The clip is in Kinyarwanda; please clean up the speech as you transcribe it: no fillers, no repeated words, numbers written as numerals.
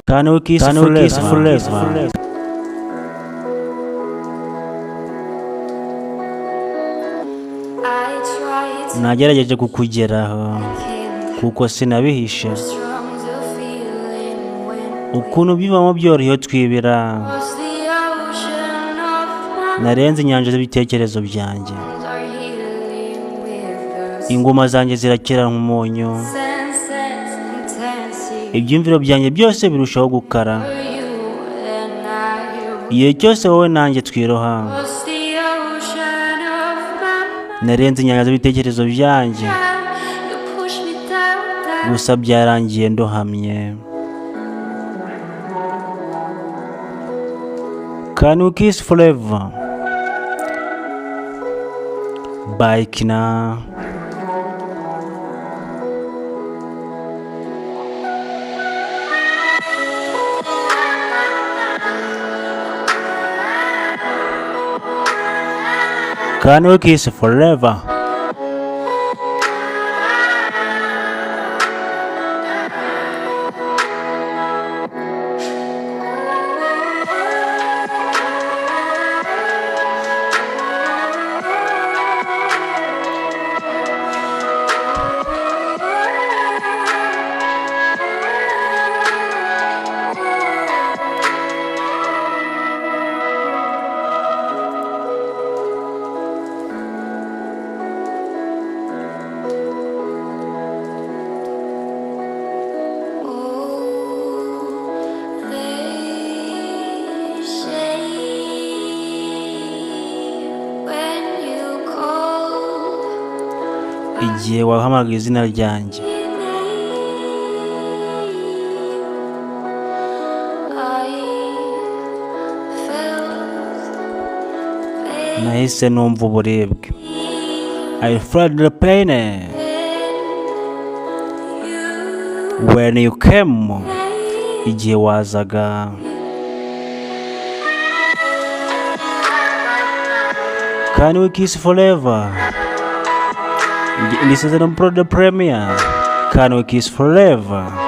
Can we kiss forever? Nagerageje kukugeraho kuko sinabihishe ukuntu bivamo byoroheye twibira. Narenze inyanja z'ibitekerezo byanjye, ingoma zanjye zirakera nk'umunyu, ibyumviro byanjye byose birushaho gukara. Igihe cyose wowe nanjye twiroha, narenze inyanja z'ibitekerezo byanjye, gusa byarangiye ndohamye. Can we kiss forever? By Kina. Can we kiss forever? Igihe wahamagaye izina ryanjye, nahise numva uburibwe. I felt the pain when you came. Igihe wazaga, can we kiss forever? This is an pro the premiere. Can we kiss forever?